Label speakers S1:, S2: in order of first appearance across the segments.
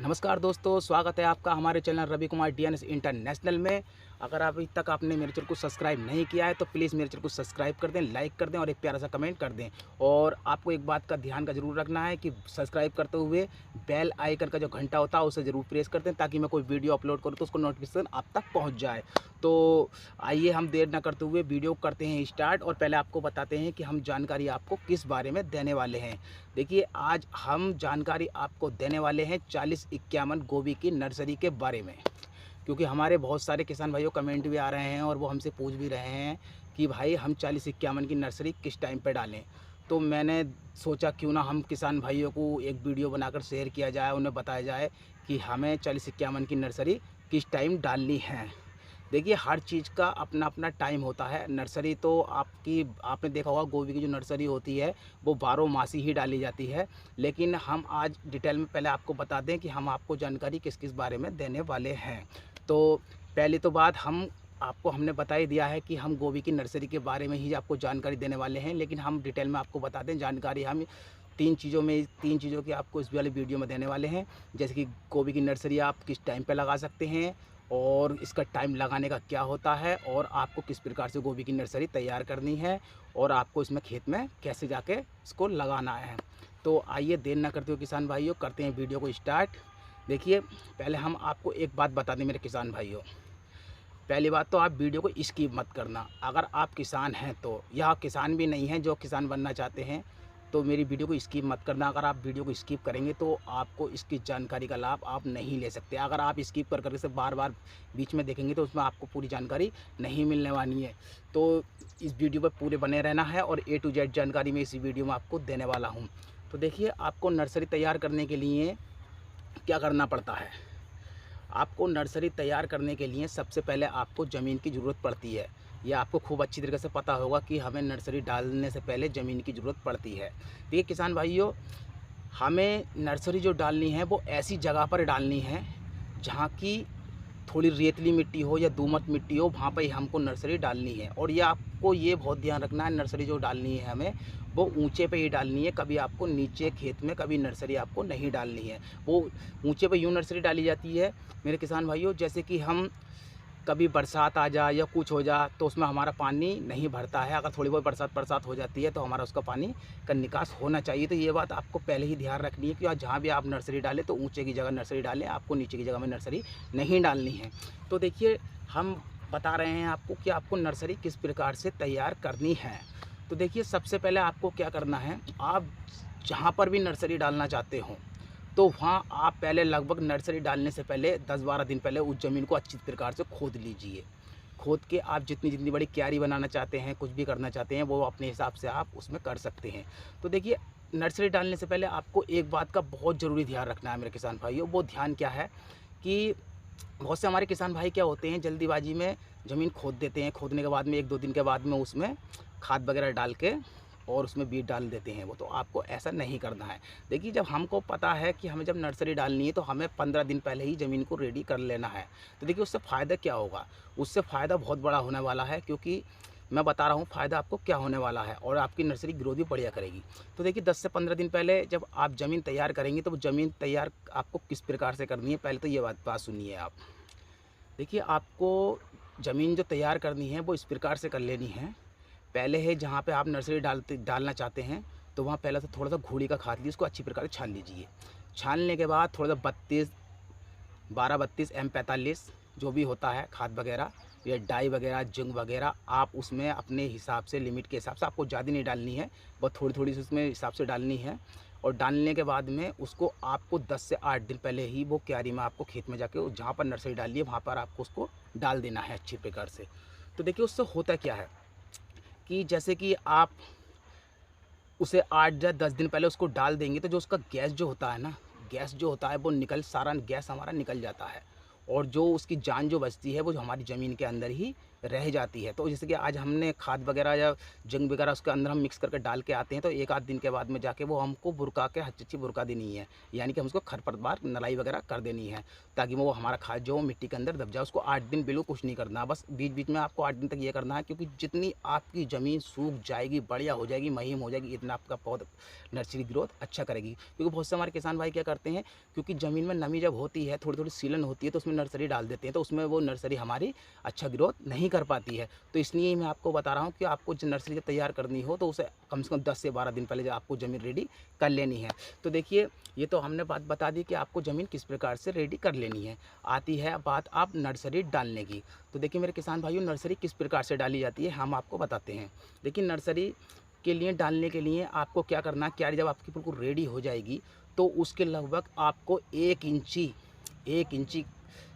S1: नमस्कार दोस्तों, स्वागत है आपका हमारे channel Ravi Kumar DNS international में। अगर अभी तक आपने मेरे चैनल को सब्सक्राइब नहीं किया है तो प्लीज़ मेरे चैनल को सब्सक्राइब कर दें, लाइक कर दें और एक प्यारा सा कमेंट कर दें। और आपको एक बात का ध्यान का ज़रूर रखना है कि सब्सक्राइब करते हुए बेल आइकन का जो घंटा होता है उसे ज़रूर प्रेस कर दें, ताकि मैं कोई वीडियो अपलोड करूँ तो उसको नोटिफिकेशन आप तक पहुँच जाए। तो आइए हम देर ना करते हुए वीडियो करते हैं स्टार्ट। और पहले आपको बताते हैं कि हम जानकारी आपको किस बारे में देने वाले हैं। देखिए, आज हम जानकारी आपको देने वाले हैं 4051 गोभी की नर्सरी के बारे में। क्योंकि हमारे बहुत सारे किसान भाइयों कमेंट भी आ रहे हैं और वो हमसे पूछ भी रहे हैं कि भाई हम 4051 की नर्सरी किस टाइम पे डालें। तो मैंने सोचा क्यों ना हम किसान भाइयों को एक वीडियो बनाकर शेयर किया जाए, उन्हें बताया जाए कि हमें 4051 की नर्सरी किस टाइम डालनी है। देखिए, हर चीज़ का अपना अपना टाइम होता है। नर्सरी तो आपने देखा होगा, गोभी की जो नर्सरी होती है वो 12 मासी ही डाली जाती है। लेकिन हम आज डिटेल में पहले आपको बता दें कि हम आपको जानकारी किस किस बारे में देने वाले हैं। तो पहली तो बात हमने बता ही दिया है कि हम गोभी की नर्सरी के बारे में ही आपको जानकारी देने वाले हैं। लेकिन हम डिटेल में आपको बता दें, जानकारी हम तीन चीज़ों की आपको इस वाली वीडियो में देने वाले हैं। जैसे कि गोभी की नर्सरी आप किस टाइम पे लगा सकते हैं और इसका टाइम लगाने का क्या होता है, और आपको किस प्रकार से गोभी की नर्सरी तैयार करनी है, और आपको इसमें खेत में कैसे जाके इसको लगाना है। तो आइए देर ना करते हुए किसान भाइयों, करते हैं वीडियो को स्टार्ट। देखिए, पहले हम आपको एक बात बता दें मेरे किसान भाइयों। पहली बात तो आप वीडियो को स्किप मत करना। अगर आप किसान हैं तो, या किसान भी नहीं हैं जो किसान बनना चाहते हैं, तो मेरी वीडियो को स्किप मत करना। अगर आप वीडियो को स्किप करेंगे तो आपको इसकी जानकारी का लाभ आप नहीं ले सकते। अगर आप स्किप कर करके से बार बार बीच में देखेंगे तो उसमें आपको पूरी जानकारी नहीं मिलने वाली है। तो इस वीडियो पर पूरे बने रहना है और A to Z जानकारी मैं इसी वीडियो में आपको देने वाला हूँ। तो देखिए, आपको नर्सरी तैयार करने के लिए क्या करना पड़ता है। आपको नर्सरी तैयार करने के लिए सबसे पहले आपको ज़मीन की ज़रूरत पड़ती है। यह आपको खूब अच्छी तरीके से पता होगा कि हमें नर्सरी डालने से पहले ज़मीन की ज़रूरत पड़ती है। देखिए किसान भाइयों, हमें नर्सरी जो डालनी है वो ऐसी जगह पर डालनी है जहाँ की थोड़ी रेतली मिट्टी हो या दोमट मिट्टी हो, वहाँ पर ही हमको नर्सरी डालनी है। और ये आपको ये बहुत ध्यान रखना है, नर्सरी जो डालनी है हमें वो ऊंचे पे ही डालनी है। कभी आपको नीचे खेत में कभी नर्सरी आपको नहीं डालनी है। वो ऊंचे पे यूँ नर्सरी डाली जाती है मेरे किसान भाइयों, जैसे कि हम कभी बरसात आ जाए या कुछ हो जाए तो उसमें हमारा पानी नहीं भरता है। अगर थोड़ी बहुत बरसात हो जाती है तो हमारा उसका पानी का निकास होना चाहिए। तो ये बात आपको पहले ही ध्यान रखनी है कि जहाँ भी आप नर्सरी डालें तो ऊंचे की जगह नर्सरी डालें, आपको नीचे की जगह में नर्सरी नहीं डालनी है। तो देखिए, हम बता रहे हैं आपको कि आपको नर्सरी किस प्रकार से तैयार करनी है। तो देखिए, सबसे पहले आपको क्या करना है, आप जहाँ पर भी नर्सरी डालना चाहते हो तो वहाँ आप पहले लगभग नर्सरी डालने से पहले 10-12 दिन पहले उस ज़मीन को अच्छी प्रकार से खोद लीजिए। खोद के आप जितनी बड़ी क्यारी बनाना चाहते हैं, कुछ भी करना चाहते हैं, वो अपने हिसाब से आप उसमें कर सकते हैं। तो देखिए, नर्सरी डालने से पहले आपको एक बात का बहुत ज़रूरी ध्यान रखना है मेरे किसान भाइयों। वो ध्यान क्या है कि बहुत से हमारे किसान भाई क्या होते हैं, जल्दीबाजी में ज़मीन खोद देते हैं। खोदने के बाद में 1-2 दिन के बाद में उसमें खाद वगैरह डाल के और उसमें बीज डाल देते हैं वो। तो आपको ऐसा नहीं करना है। देखिए, जब हमको पता है कि हमें जब नर्सरी डालनी है तो हमें 15 दिन पहले ही ज़मीन को रेडी कर लेना है। तो देखिए, उससे फ़ायदा क्या होगा, उससे फ़ायदा बहुत बड़ा होने वाला है। क्योंकि मैं बता रहा हूँ फ़ायदा आपको क्या होने वाला है, और आपकी नर्सरी ग्रोथ भी बढ़िया करेगी। तो देखिए, 10 से 15 दिन पहले जब आप ज़मीन तैयार करेंगे तो ज़मीन तैयार आपको किस प्रकार से करनी है, पहले तो ये बात सुनिए आप। देखिए, आपको ज़मीन जो तैयार करनी है वो इस प्रकार से कर लेनी है। पहले है जहाँ पे आप नर्सरी डालना चाहते हैं तो वहाँ पहले तो थोड़ा सा घोड़ी का खाद लीजिए, उसको अच्छी प्रकार से छान लीजिए। छानने के बाद थोड़ा सा 12-32 M45 जो भी होता है खाद वगैरह या डाई वगैरह जिंक वगैरह, आप उसमें अपने हिसाब से लिमिट के हिसाब से, आपको ज़्यादा नहीं डालनी है, बहुत थोड़ी थोड़ी सी उसमें हिसाब से डालनी है। और डालने के बाद में उसको आपको 10 से 8 दिन पहले ही वो क्यारी में आपको खेत में जाके जहाँ पर नर्सरी डाली है वहाँ पर आपको उसको डाल देना है अच्छी प्रकार से। तो देखिए, उससे होता क्या है कि जैसे कि आप उसे 8 या 10 दिन पहले उसको डाल देंगे तो जो उसका गैस जो होता है ना, गैस जो होता है वो सारा गैस हमारा निकल जाता है। और जो उसकी जान जो बचती है वो जो हमारी ज़मीन के अंदर ही रह जाती है। तो जैसे कि आज हमने खाद वगैरह या जंग वगैरह उसके अंदर हम मिक्स करके डाल के आते हैं, तो एक आध दिन के बाद में जाके वो हमको बुरका के अच्छी बुरका देनी है, यानी कि हम उसको खरपतवार नलाई वगैरह कर देनी है, ताकि वो हमारा खाद जो मिट्टी के अंदर दब जाए। उसको 8 दिन बिल्कुल कुछ नहीं करना, बस बीच बीच में आपको 8 दिन तक ये करना है, क्योंकि जितनी आपकी ज़मीन सूख जाएगी, बढ़िया हो जाएगी, महीम हो जाएगी, इतना आपका पौधा नर्सरी ग्रोथ अच्छा करेगी। क्योंकि बहुत से हमारे किसान भाई क्या करते हैं, क्योंकि ज़मीन में नमी जब होती है, थोड़ी थोड़ी सीलन होती है, तो उसमें नर्सरी डाल देते हैं, तो उसमें वो नर्सरी हमारी अच्छा ग्रोथ नहीं कर पाती है। तो इसलिए मैं आपको बता रहा हूँ कि आपको जो नर्सरी जब तैयार करनी हो, तो उसे कम से कम 10 से 12 दिन पहले जो आपको ज़मीन रेडी कर लेनी है। तो देखिए, ये तो हमने बात बता दी कि आपको ज़मीन किस प्रकार से रेडी कर लेनी है। आती है बात आप नर्सरी डालने की। तो देखिए मेरे किसान भाइयों, नर्सरी किस प्रकार से डाली जाती है हम आपको बताते हैं। देखिए, नर्सरी के लिए डालने के लिए आपको क्या करना है, क्यारी जब आपकी बिल्कुल रेडी हो जाएगी, तो उसके लगभग आपको 1 इंची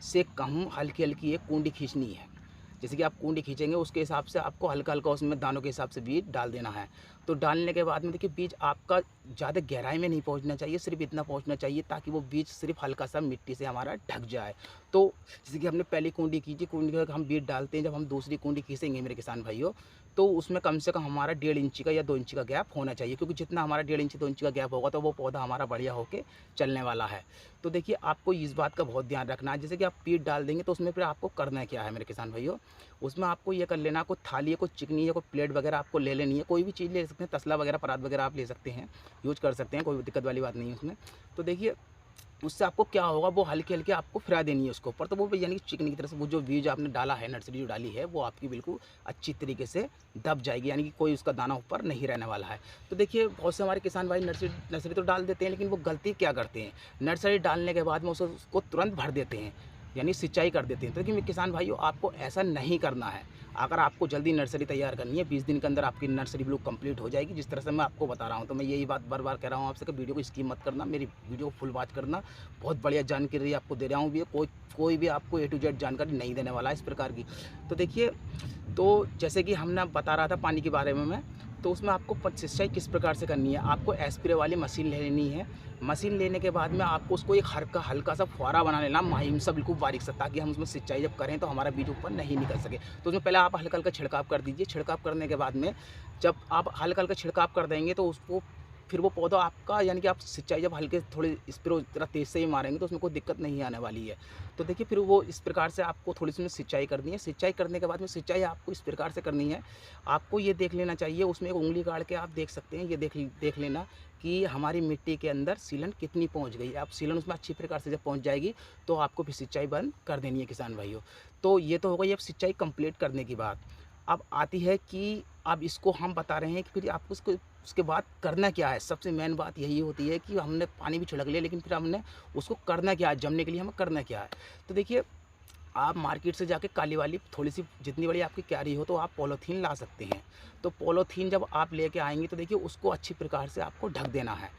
S1: से कम हल्की हल्की एक कुंडी खींचनी है। जैसे कि आप कुंडी खींचेंगे, उसके हिसाब से आपको हल्का हल्का उसमें दानों के हिसाब से बीज डाल देना है। तो डालने के बाद में देखिए, बीज आपका ज़्यादा गहराई में नहीं पहुंचना चाहिए, सिर्फ इतना पहुंचना चाहिए ताकि वो बीज सिर्फ हल्का सा मिट्टी से हमारा ढक जाए। तो जैसे कि हमने पहली कुंडी खींची, कुंडी के हम बीज डालते हैं, जब हम दूसरी कुंडी खींचेंगे मेरे किसान भाइयों, तो उसमें कम से कम हमारा 1.5 इंची का या 2 इंची का गैप होना चाहिए, क्योंकि जितना हमारा 1.5 इंची 2 इंची का गैप होगा, तो वो पौधा हमारा बढ़िया होकर चलने वाला है। तो देखिए, आपको इस बात का बहुत ध्यान रखना है। जैसे कि आप बीज डाल देंगे, तो उसमें फिर आपको करना क्या है मेरे किसान भाइयों, उसमें आपको ये कर लेना, कोई थाली है, कोई चिकनी है, कोई प्लेट वगैरह आपको ले लेनी है, कोई भी चीज़ ले सकते हैं, तसला वगैरह, परात वगैरह आप ले सकते हैं, यूज कर सकते हैं, कोई दिक्कत वाली बात नहीं है उसमें। तो देखिए, उससे आपको क्या होगा, वो हल्की हल्की आपको फिरा देनी है उसके ऊपर, तो वो यानी कि चिकनी की तरह से वो जो बीज आपने डाला है, नर्सरी जो डाली है, वो आपकी बिल्कुल अच्छी तरीके से दब जाएगी, यानी कि कोई उसका दाना ऊपर नहीं रहने वाला है। तो देखिए, बहुत से हमारे किसान भाई नर्सरी तो डाल देते हैं, लेकिन वो गलती क्या करते हैं, नर्सरी डालने के बाद में उसको तुरंत भर देते हैं, यानी सिंचाई कर देते हैं। तो देखिए किसान भाइयों, आपको ऐसा नहीं करना है। अगर आपको जल्दी नर्सरी तैयार करनी है, 20 दिन के अंदर आपकी नर्सरी बिल्कुल कंप्लीट हो जाएगी, जिस तरह से मैं आपको बता रहा हूँ। तो मैं यही बात बार बार कह रहा हूँ आपसे कि वीडियो को स्किप मत करना, मेरी वीडियो को फुल वॉच करना। बहुत बढ़िया जानकारी आपको दे रहा हूँ, कोई भी आपको A to Z जानकारी नहीं देने वाला है इस प्रकार की। तो देखिए, तो जैसे कि हमने बता रहा था पानी के बारे में मैं, तो उसमें आपको सिंचाई किस प्रकार से करनी है, आपको स्प्रे वाली मशीन लेनी है। मशीन लेने के बाद में आपको उसको एक हल्का सा फुहारा बना लेना, माहिम सा बिल्कुल बारीक सा, ताकि हम उसमें सिंचाई जब करें तो हमारा बीज ऊपर नहीं निकल सके। तो उसमें पहले आप हल्का हल्का छिड़काव कर दीजिए। छिड़काव करने के बाद में जब आप हल्का हल्का छिड़काव कर देंगे, तो उसको फिर वो पौधा आपका, यानी कि आप सिंचाई जब हल्के थोड़ी स्प्रे तरह तेज़ से ही मारेंगे, तो उसमें कोई दिक्कत नहीं आने वाली है। तो देखिए, फिर वो इस प्रकार से आपको थोड़ी सी सिंचाई करनी है। सिंचाई करने के बाद में सिंचाई आपको इस प्रकार से करनी है, आपको ये देख लेना चाहिए, उसमें एक उंगली गाड़ के आप देख सकते हैं, ये देख लेना कि हमारी मिट्टी के अंदर सीलन कितनी पहुंच गई है। आप सीलन उसमें अच्छी प्रकार से जब पहुंच जाएगी, तो आपको फिर सिंचाई बंद कर देनी है किसान भाइयों। तो ये तो हो गई अब सिंचाई कंप्लीट करने की बात। अब आती है कि अब इसको हम बता रहे हैं कि फिर आपको उसके बाद करना क्या है। सबसे मेन बात यही होती है कि हमने पानी भी छिड़क लिया, लेकिन फिर हमने उसको करना क्या है, जमने के लिए हमें करना क्या है। तो देखिए, आप मार्केट से जाके काली वाली थोड़ी सी, जितनी बड़ी आपकी क्यारी हो, तो आप पॉलीथीन ला सकते हैं। तो पॉलीथीन जब आप लेके आएंगे, तो देखिए उसको अच्छी प्रकार से आपको ढक देना है।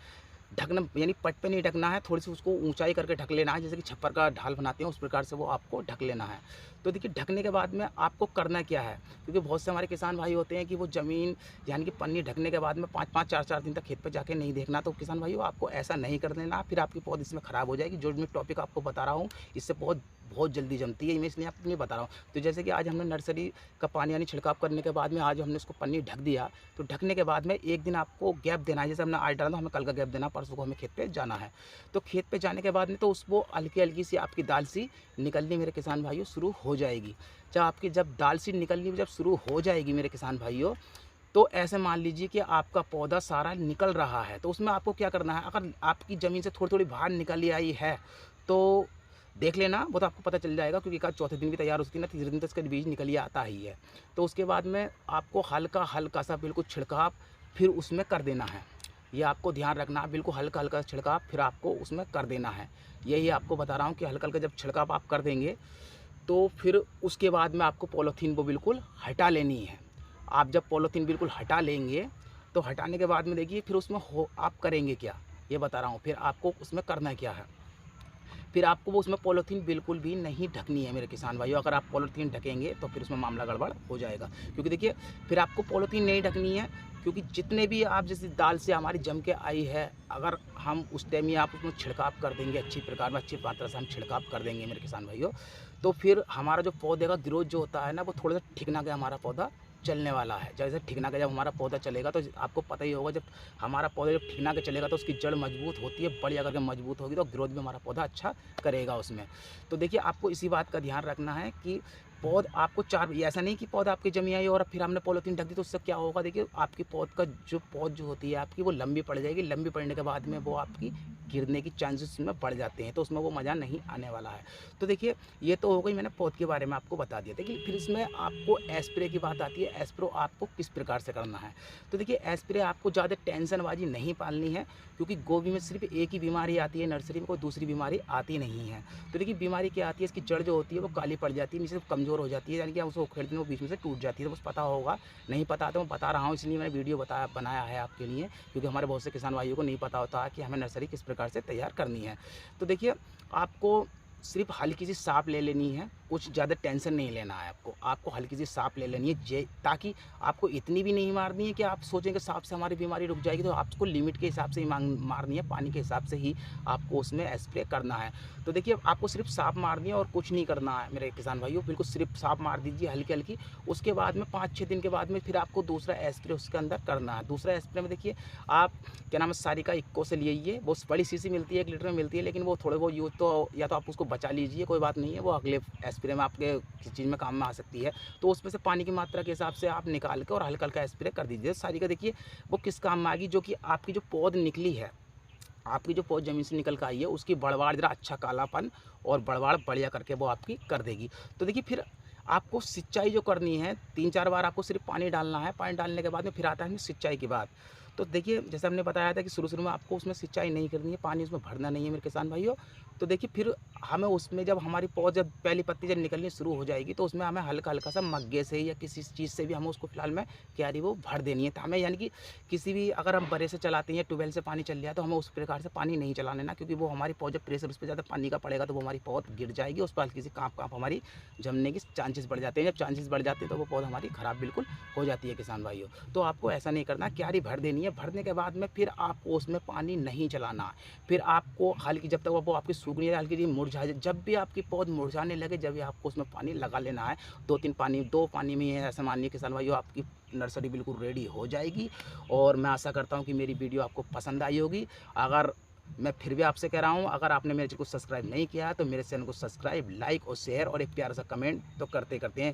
S1: ढकना यानी पट पे नहीं ढकना है, थोड़ी सी उसको ऊंचाई करके ढक लेना है, जैसे कि छप्पर का ढाल बनाते हैं उस प्रकार से वो आपको ढक लेना है। तो देखिए, ढकने के बाद में आपको करना क्या है, क्योंकि बहुत से हमारे किसान भाई होते हैं कि वो ज़मीन यानी कि पन्नी ढकने के बाद में 5-5, 4-4 दिन तक खेत पे जाके नहीं देखना। तो किसान भाइयों, आपको ऐसा नहीं कर देना, फिर आपकी पौध इसमें ख़राब हो जाएगी। जो मैं टॉपिक आपको बता रहा हूँ, इससे बहुत जल्दी जमती है, मैं इसलिए आपको नहीं बता रहा हूँ। तो जैसे कि आज हमने नर्सरी का पानी यानी छिड़काव करने के बाद में आज हमने उसको पन्नी ढक दिया, तो ढकने के बाद में एक दिन आपको गैप देना है। जैसे हमने आज डाला, तो हमें कल का गैप देना, परसों को हमें खेत पे जाना है। तो खेत पे जाने के बाद में तो उसको हल्की हल्की सी आपकी दाल सी निकलनी मेरे किसान भाइयों शुरू हो जाएगी। जब दाल सी निकलनी जब शुरू हो जाएगी मेरे किसान भाइयों, तो ऐसे मान लीजिए कि आपका पौधा सारा निकल रहा है। तो उसमें आपको क्या करना है, अगर आपकी ज़मीन से थोड़ी थोड़ी बाहर निकल आई है, तो देख लेना, वो तो आपको पता चल जाएगा, क्योंकि एक चौथे दिन भी तैयार होती है ना, तीसरे दिन तक इसका बीज निकल आता ही है। तो उसके बाद में आपको हल्का हल्का सा बिल्कुल छिड़काव फिर उसमें कर देना है। ये आपको ध्यान रखना है, बिल्कुल हल्का हल्का छिड़काव फिर आपको उसमें कर देना है। यही आपको बता रहा हूँ कि हल्का हल्का जब छिड़काव आप कर देंगे, तो फिर उसके बाद में आपको पॉलीथीन को बिल्कुल हटा लेनी है। आप जब पॉलीथीन बिल्कुल हटा लेंगे, तो हटाने के बाद में देखिए फिर उसमें आप करेंगे क्या, ये बता रहा हूँ। फिर आपको उसमें करना क्या है, फिर आपको वो उसमें पॉलीथीन बिल्कुल भी नहीं ढकनी है मेरे किसान भाइयों। अगर आप पॉलीथीन ढकेंगे तो फिर उसमें मामला गड़बड़ हो जाएगा, क्योंकि देखिए फिर आपको पॉलीथीन नहीं ढकनी है, क्योंकि जितने भी आप जैसे दाल से हमारी जम के आई है, अगर हम उस टाइम ही आप उसमें छिड़काव कर देंगे अच्छी प्रकार में, अच्छी मात्रा से हम छिड़काव कर देंगे मेरे किसान भाइयों, तो फिर हमारा जो पौधे का ग्रोथ जो होता है ना, वो थोड़ा सा ठिकना के हमारा पौधा चलने वाला है। जैसे ठिकना के जब हमारा पौधा चलेगा तो आपको पता ही होगा, जब हमारा पौधा जब ठिकना के चलेगा तो उसकी जड़ मजबूत होती है, बढ़िया करके मजबूत होगी तो ग्रोथ भी हमारा पौधा अच्छा करेगा उसमें। तो देखिए आपको इसी बात का ध्यान रखना है कि पौध आपको चार, ऐसा नहीं कि पौधा आपकी जमी आई और फिर हमने पॉलीथीन ढक दी तो उससे क्या होगा, देखिए आपकी पौध का जो पौध जो होती है आपकी वो लंबी पड़ जाएगी, लंबी पड़ने के बाद में वो आपकी गिरने की चांसेस में बढ़ जाते हैं, तो उसमें वो मज़ा नहीं आने वाला है। तो देखिए ये तो हो गई, मैंने पौध के बारे में आपको बता दिया। देखिए फिर इसमें आपको एस्प्रे की बात आती है। एस्प्रो आपको किस प्रकार से करना है, तो देखिए एस्प्रे आपको ज़्यादा टेंशनबाजी नहीं पालनी है, क्योंकि गोभी में सिर्फ एक ही बीमारी आती है, नर्सरी में कोई दूसरी बीमारी आती नहीं है। तो देखिए बीमारी क्या आती है, इसकी जड़ जो होती है वो काली पड़ जाती है, नीचे से कमज़ोर हो जाती है, यानी कि हम उसको उखेड़ते हैं वो बीच में से टूट जाती है। तो बस पता होगा, नहीं पता तो मैं बता रहा हूँ, इसलिए मैंने वीडियो बनाया है आपके लिए, क्योंकि हमारे बहुत से किसान भाइयों को नहीं पता होता है कि हमें नर्सरी किस प्रकार से तैयार करनी है। तो देखिए आपको सिर्फ हल्की सी साँप ले लेनी है, कुछ ज़्यादा टेंशन नहीं लेना है आपको हल्की सी साँप ले लेनी है, ताकि आपको इतनी भी नहीं मारनी है कि आप सोचेंगे साँप से हमारी बीमारी रुक जाएगी, तो आपको लिमिट के हिसाब से ही मारनी है, पानी के हिसाब से ही आपको उसमें स्प्रे करना है। तो देखिए आपको सिर्फ साँप मारनी है और कुछ नहीं करना है मेरे किसान भाइयों, बिल्कुल सिर्फ साँप मार दीजिए हल्की हल्की। उसके बाद में 5-6 दिन के बाद में फिर आपको दूसरा स्प्रे उसके अंदर करना है। दूसरा स्प्रे में देखिए आप क्या नाम है, सारिका इक्को से लिए, वो बड़ी शीशी मिलती है, 1 लीटर में मिलती है, लेकिन वो थोड़े बहुत यूज़ तो या तो आप उसको बचा लीजिए, कोई बात नहीं है, वो अगले स्प्रे में आपके किसी चीज़ में काम में आ सकती है। तो उसमें से पानी की मात्रा के हिसाब से आप निकाल के और हल्का हल्का स्प्रे कर दीजिए। सारिका देखिए वो किस काम में आएगी, जो कि आपकी जो पौध निकली है, आपकी जो पौध ज़मीन से निकल कर आई है, उसकी बढ़वाड़ ज़रा अच्छा कालापन और बढ़वाड़ बढ़िया करके वो आपकी कर देगी। तो देखिए फिर आपको सिंचाई जो करनी है, 3-4 बार आपको सिर्फ पानी डालना है। पानी डालने के बाद में फिर आता है सिंचाई की बात। तो देखिए जैसे हमने बताया था कि शुरू में आपको उसमें सिंचाई नहीं करनी है, पानी उसमें भरना नहीं है मेरे किसान भाइयों। तो देखिए फिर हमें उसमें जब हमारी पौध जब पहली पत्ती जब निकलनी शुरू हो जाएगी, तो उसमें हमें हल्का हल्का सा मग्गे से या किसी चीज़ से भी हमें उसको फिलहाल में क्यारी वो भर देनी है। तो हमें यानी कि किसी भी, अगर हम बड़े से चलाते हैं, ट्यूबवेल से पानी चल रहा है, तो हमें उस प्रकार से पानी नहीं चलाना ना, क्योंकि वो हमारी पौध जब प्रेशर उस पर ज़्यादा पानी का पड़ेगा तो वो हमारी पौध गिर जाएगी, उस पर हल्की सी काँप हमारी जमने की चांसेस बढ़ जाते हैं। जब चांसेस बढ़ जाते हैं तो वो पौध हमारी ख़राब बिल्कुल हो जाती है किसान भाइयों। तो आपको ऐसा नहीं करना, क्यारी भर देनी है। भरने के बाद में फिर आपको उसमें पानी नहीं चलाना। फिर आपको हल्की, जब तक वो आपकी सूख नहीं है, हल्की सी मुरझा, जब भी आपकी पौध मुरझाने लगे, जब भी आपको उसमें पानी लगा लेना है। 2 पानी में ऐसा मानिए किसान भाइयों आपकी नर्सरी बिल्कुल रेडी हो जाएगी। और मैं आशा करता हूँ कि मेरी वीडियो आपको पसंद आई होगी। अगर मैं फिर भी आपसे कह रहा हूँ, अगर आपने मेरे चैनल को सब्सक्राइब नहीं किया है तो मेरे चैनल को सब्सक्राइब, लाइक और शेयर और एक प्यारा सा कमेंट तो करते हैं।